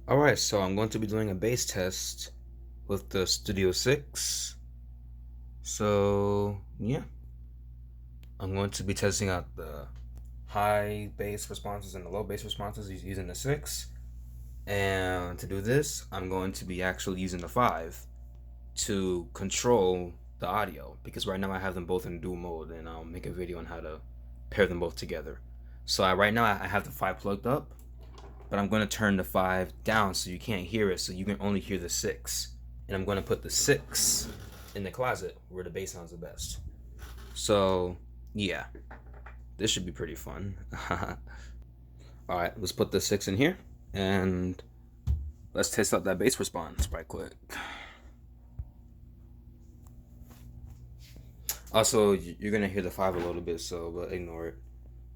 Alright, so I'm going to be doing a bass test with the Studio 6. So, yeah, I'm going to be testing out the high bass responses and the low bass responses using the 6. And to do this, I'm going to be actually using the 5 to control the audio because right now I have them both in dual mode, and I'll make a video on how to pair them both together. So right now I have the 5 plugged up, but I'm going to turn the 5 down so you can't hear it, so you can only hear the 6. And I'm going to put the 6 in the closet where the bass sounds the best. So yeah, this should be pretty fun. Alright, let's put the 6 in here and let's test out that bass response right quick. Also, you're going to hear the 5 a little bit, but ignore it.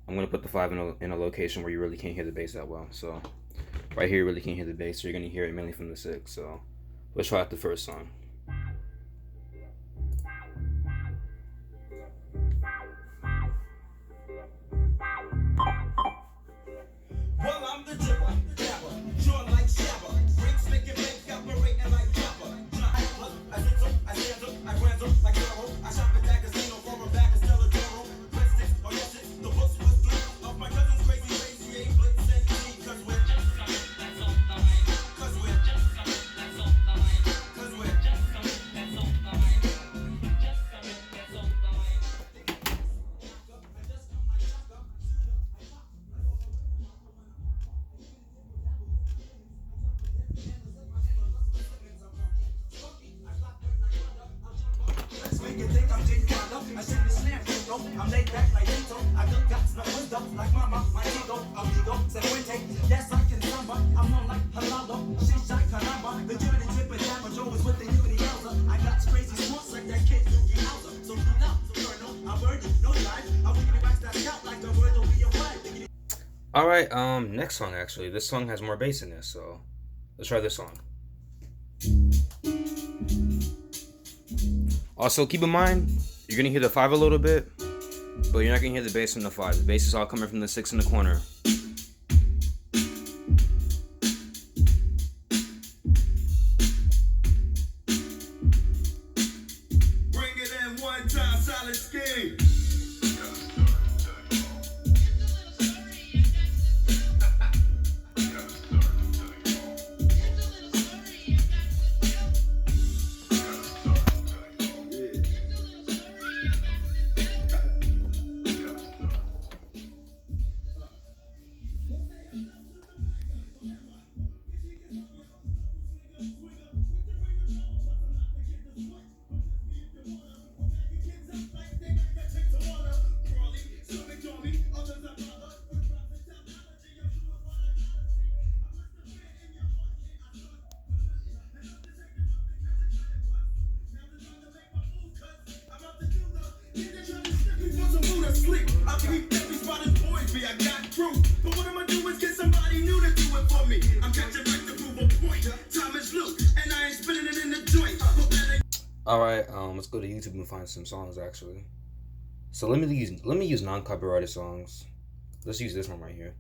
I'm going to put the 5 in a location where you really can't hear the bass that well. So right here you really can't hear the bass, so you're going to hear it mainly from the 6. So let's try out the first song. Well, I'm the dripper, dabber, drawn like Shabba, breaks making bank, operating like Jabba. I hit them, I stand them, I grand them like Arrow. I shop at that casino for a back of Stella Doro. Breadsticks, oh yes, it, the books was flipped off my cousin's crazy, ain't blitz and cheat, cause we're I'm laid back like Lito. I got guts, no wisdom, like mama, my ego, amigo, se fuente. Yes, I can samba, I'm on like halalo. She's like caramba, the Jimmy Chip and Jabba Joe is with the Unity Elsa. I got crazy sports like that kid Yuki Hauser. So do now, so no, I'm worthy, no life. I'm wiggly back that scalp like the word will be a wife. Alright, next song actually. This song has more bass in it, so let's try this song. Also, keep in mind, you're gonna hear the 5 a little bit, but you're not gonna hear the bass from the 5. The bass is all coming from the 6 in the corner. Bring it in one time, solid scheme. Alright, let's go to YouTube and find some songs actually. So let me use non-copyrighted songs. Let's use this one right here.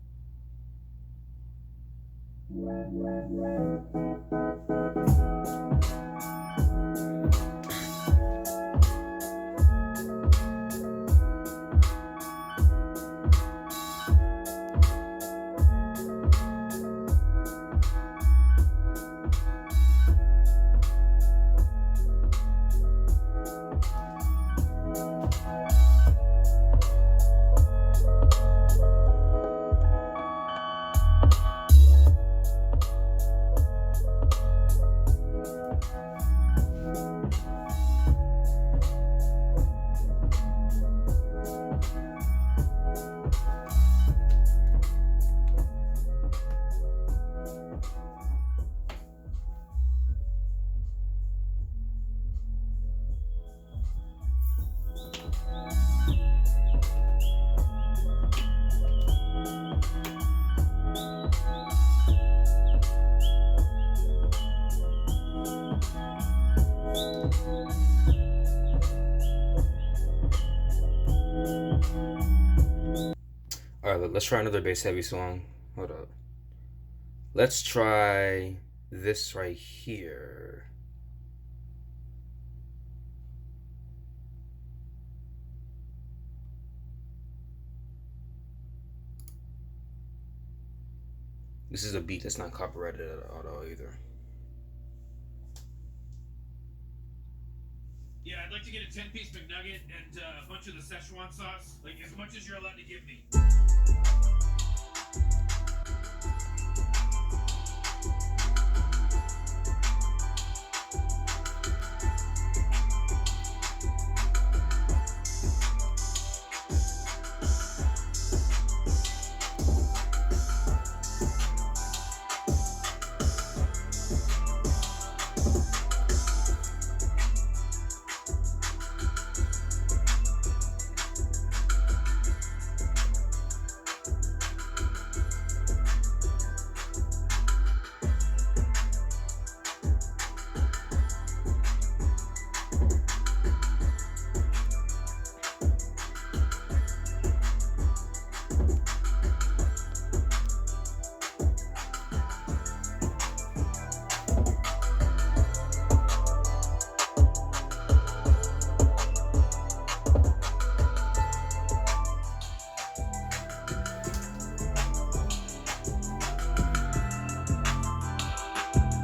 Alright, let's try another bass heavy song. Hold up. Let's try this right here. This is a beat that's not copyrighted at all either. Yeah, I'd like to get a 10-piece McNugget and a bunch of the Szechuan sauce, like as much as you're allowed to give me.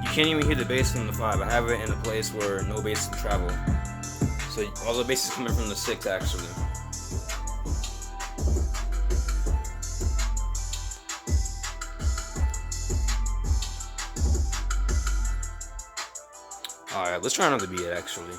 You can't even hear the bass from the 5. I have it in a place where no bass can travel. So all the bass is coming from the 6 actually. Alright, let's try another beat actually.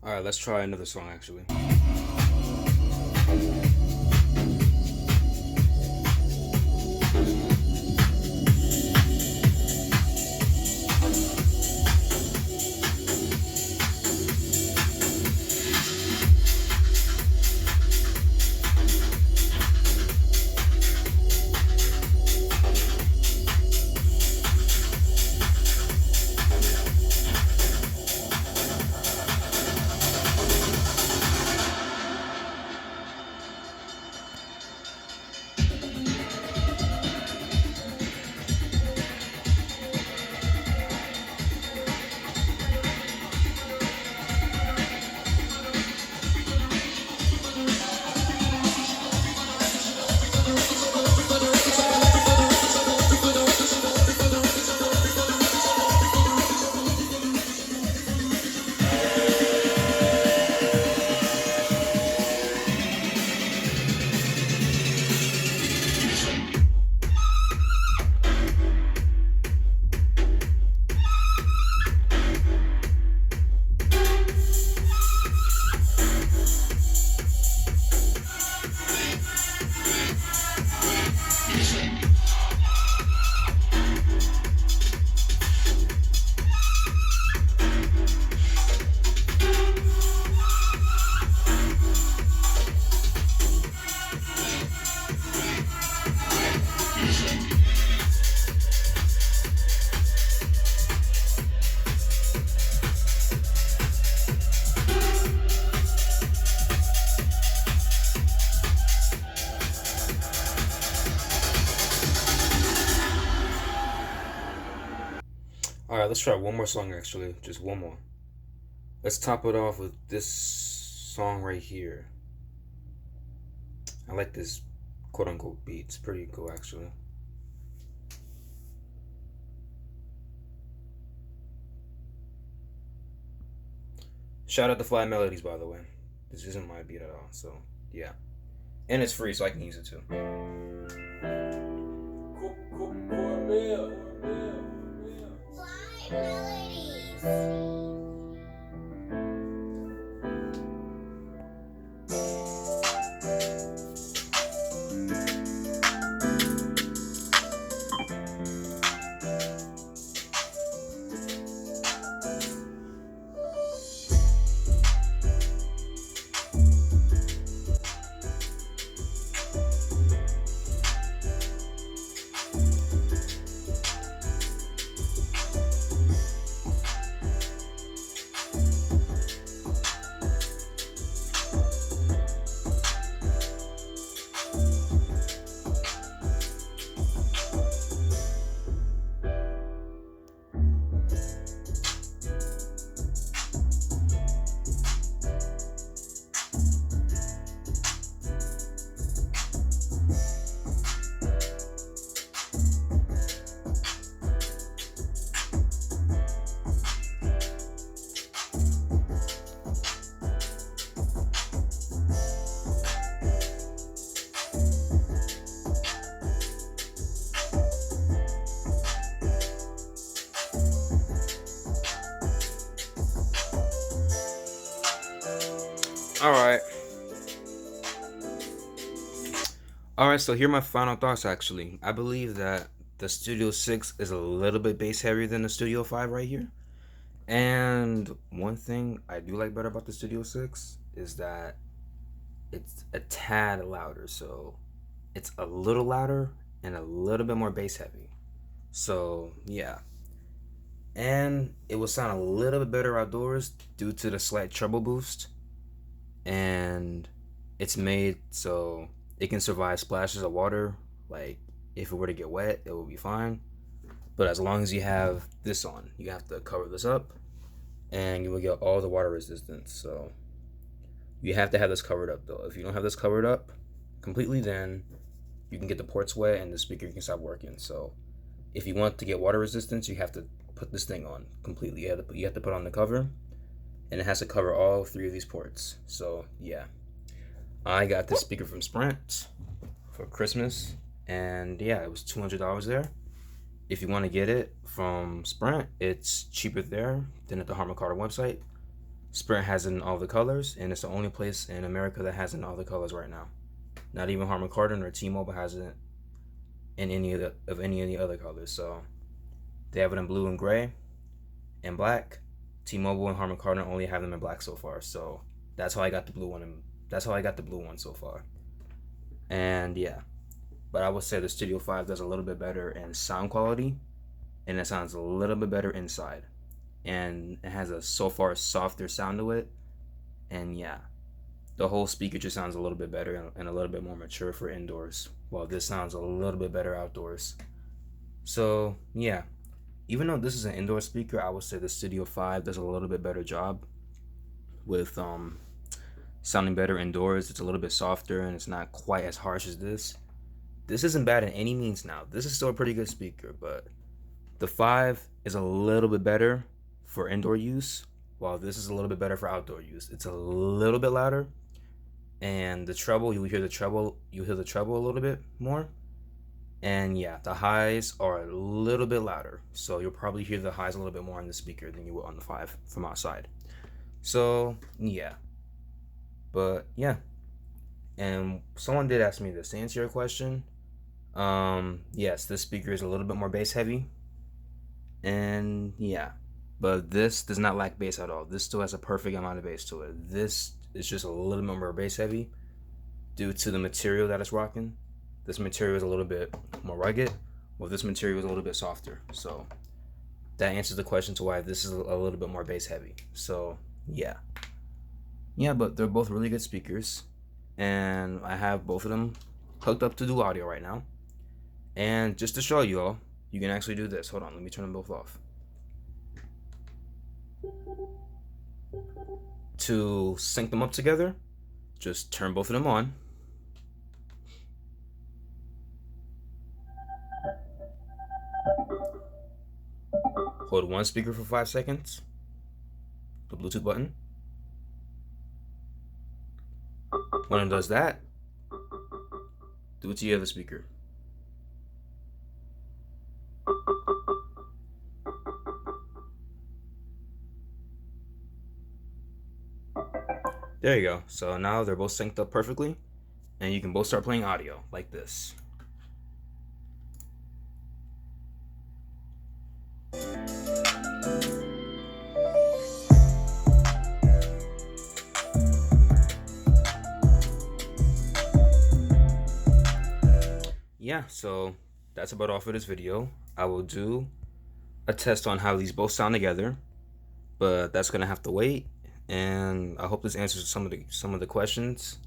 Alright, let's try another song actually. Alright, let's try one more song actually. Just one more. Let's top it off with this song right here. I like this quote unquote beat. It's pretty cool actually. Shout out to Fly Melodies, by the way. This isn't my beat at all, so yeah. And it's free, so I can use it too. Fly Melodies. All right. All right, so here are my final thoughts actually. I believe that the Studio 6 is a little bit bass heavier than the Studio 5 right here. And one thing I do like better about the Studio 6 is that it's a tad louder. So it's a little louder and a little bit more bass heavy. So yeah. And it will sound a little bit better outdoors due to the slight treble boost. And it's made so it can survive splashes of water. Like if it were to get wet, it will be fine. But as long as you have this on, you have to cover this up and you will get all the water resistance. So you have to have this covered up though. If you don't have this covered up completely, then you can get the ports wet and the speaker can stop working. So if you want to get water resistance, you have to put this thing on completely. You have to put on the cover, and it has to cover all three of these ports. So yeah, I got this speaker from Sprint for Christmas, and yeah, it was $200 there. If you want to get it from Sprint, it's cheaper there than at the Harman Kardon website. Sprint has it in all the colors, and it's the only place in America that has it in all the colors right now. Not even Harman Kardon or T-Mobile has it in any of the other colors. So they have it in blue and gray and black. T-Mobile and Harman Kardon only have them in black so far. So that's how I got the blue one. That's how I got the blue one so far. And yeah, but I would say the Studio 5 does a little bit better in sound quality, and it sounds a little bit better inside, and it has a so far softer sound to it. And yeah, the whole speaker just sounds a little bit better and a little bit more mature for indoors, while this sounds a little bit better outdoors. So yeah, even though this is an indoor speaker, I would say the Studio 5 does a little bit better job with sounding better indoors. It's a little bit softer and it's not quite as harsh as this. This isn't bad in any means now. This is still a pretty good speaker, but the 5 is a little bit better for indoor use, while this is a little bit better for outdoor use. It's a little bit louder, and the treble, you hear the treble a little bit more. And yeah, the highs are a little bit louder, so you'll probably hear the highs a little bit more on the speaker than you will on the 5 from outside. So yeah, but yeah, and someone did ask me this to answer your question. Yes, this speaker is a little bit more bass heavy, and yeah, but this does not lack bass at all. This still has a perfect amount of bass to it. This is just a little bit more bass heavy due to the material that it's rocking. This material is a little bit more rugged, while this material is a little bit softer. So that answers the question to why this is a little bit more bass heavy. So yeah, but they're both really good speakers, and I have both of them hooked up to do audio right now. And just to show you all, you can actually do this. Hold on, let me turn them both off. To sync them up together, just turn both of them on. Hold one speaker for 5 seconds, the Bluetooth button. When it does that, do it to the other speaker. There you go. So now they're both synced up perfectly, and you can both start playing audio like this. Yeah, so that's about all for this video. I will do a test on how these both sound together, but that's gonna have to wait. And I hope this answers some of the questions.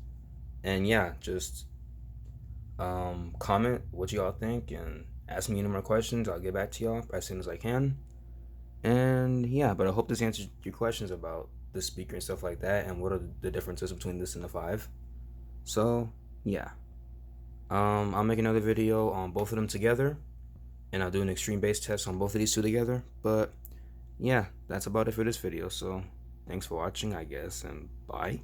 And yeah, just comment what y'all think and ask me any more questions. I'll get back to y'all as soon as I can. And yeah, but I hope this answered your questions about the speaker and stuff like that, and what are the differences between this and the 5. So yeah, I'll make another video on both of them together, and I'll do an extreme bass test on both of these two together. But yeah, that's about it for this video. So thanks for watching, I guess, and bye.